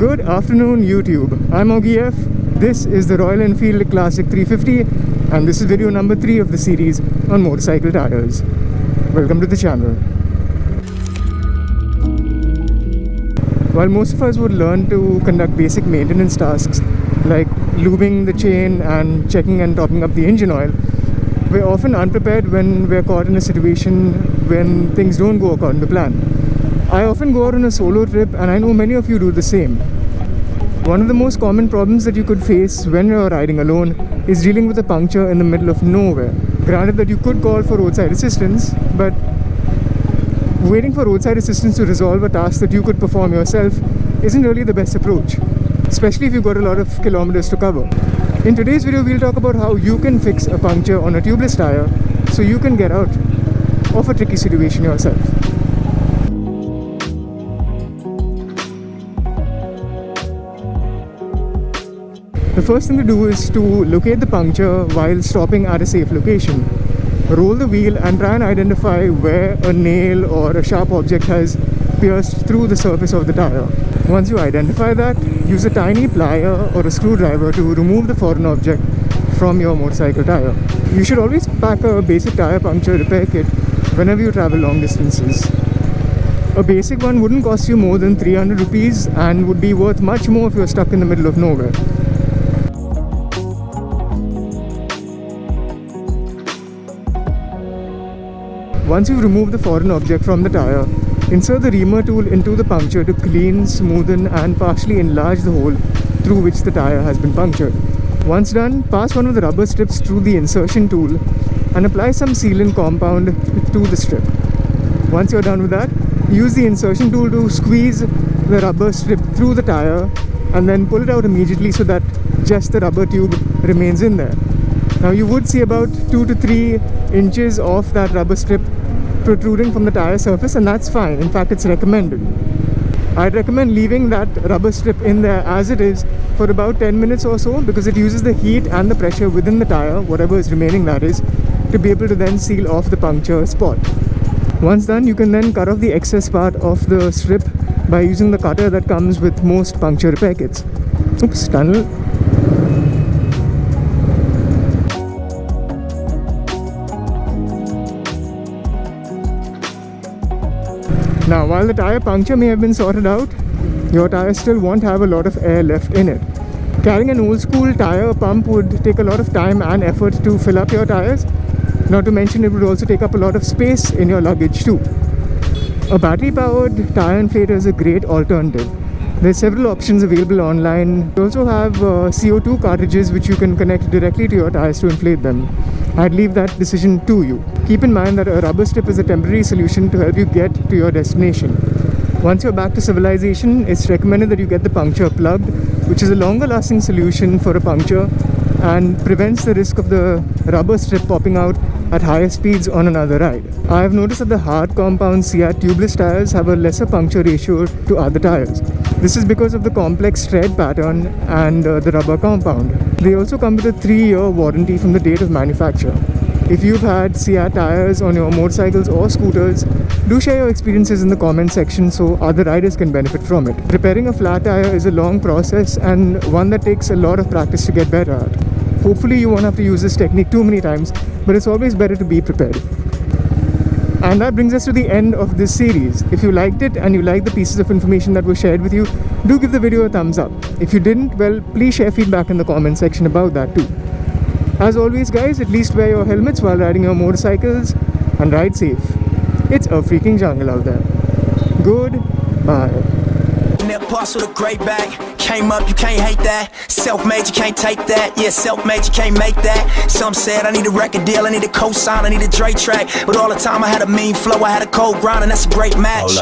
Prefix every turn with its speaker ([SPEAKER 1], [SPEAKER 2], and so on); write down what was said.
[SPEAKER 1] Good afternoon YouTube, I'm OGF. This is the Royal Enfield Classic 350 and this is video number 3 of the series on motorcycle tires. Welcome to the channel. While most of us would learn to conduct basic maintenance tasks like lubing the chain and checking and topping up the engine oil, we're often unprepared when we're caught in a situation when things don't go according to plan. I often go out on a solo trip and I know many of you do the same. One of the most common problems that you could face when you're riding alone is dealing with a puncture in the middle of nowhere. Granted that you could call for roadside assistance, but waiting for roadside assistance to resolve a task that you could perform yourself isn't really the best approach, especially if you've got a lot of kilometers to cover. In today's video, we'll talk about how you can fix a puncture on a tubeless tire so you can get out of a tricky situation yourself. The first thing to do is to locate the puncture while stopping at a safe location. Roll the wheel and try and identify where a nail or a sharp object has pierced through the surface of the tire. Once you identify that, use a tiny plier or a screwdriver to remove the foreign object from your motorcycle tire. You should always pack a basic tire puncture repair kit whenever you travel long distances. A basic one wouldn't cost you more than 300 rupees and would be worth much more if you're stuck in the middle of nowhere. Once you've removed the foreign object from the tire, insert the reamer tool into the puncture to clean, smoothen and partially enlarge the hole through which the tire has been punctured. Once done, pass one of the rubber strips through the insertion tool and apply some sealant compound to the strip. Once you're done with that, use the insertion tool to squeeze the rubber strip through the tire and then pull it out immediately so that just the rubber tube remains in there. Now you would see about 2 to 3 inches of that rubber strip protruding from the tire surface, and that's fine. In fact, it's recommended. I'd recommend leaving that rubber strip in there as it is for about 10 minutes or so, because it uses the heat and the pressure within the tire, whatever is remaining that is, to be able to then seal off the puncture spot. Once done, you can then cut off the excess part of the strip by using the cutter that comes with most puncture repair kits. Oops, tunnel. Now, while the tire puncture may have been sorted out, your tire still won't have a lot of air left in it. Carrying an old school tire pump would take a lot of time and effort to fill up your tires. Not to mention, it would also take up a lot of space in your luggage too. A battery powered tire inflator is a great alternative. There's several options available online. You also have CO2 cartridges which you can connect directly to your tires to inflate them. I'd leave that decision to you. Keep in mind that a rubber strip is a temporary solution to help you get to your destination. Once you're back to civilization, it's recommended that you get the puncture plugged, which is a longer lasting solution for a puncture and prevents the risk of the rubber strip popping out at higher speeds on another ride. I have noticed that the hard compound CEAT tubeless tires have a lesser puncture ratio to other tires. This is because of the complex tread pattern and the rubber compound. They also come with a 3-year warranty from the date of manufacture. If you've had CEAT tires on your motorcycles or scooters, do share your experiences in the comment section so other riders can benefit from it. Repairing a flat tire is a long process and one that takes a lot of practice to get better at. Hopefully you won't have to use this technique too many times, but it's always better to be prepared. And that brings us to the end of this series. If you liked it and you liked the pieces of information that were shared with you, do give the video a thumbs up. If you didn't, well, please share feedback in the comment section about that too. As always guys, at least wear your helmets while riding your motorcycles and ride safe. It's a freaking jungle out there. Goodbye.
[SPEAKER 2] Boss with a great bag, came up, you can't hate that. Self-made, you can't take that. Yeah, self-made, you can't make that. Some said I need a record deal, I need a co-sign, I need a Dre track. But all the time I had a mean flow, I had a cold grind, and that's a great match.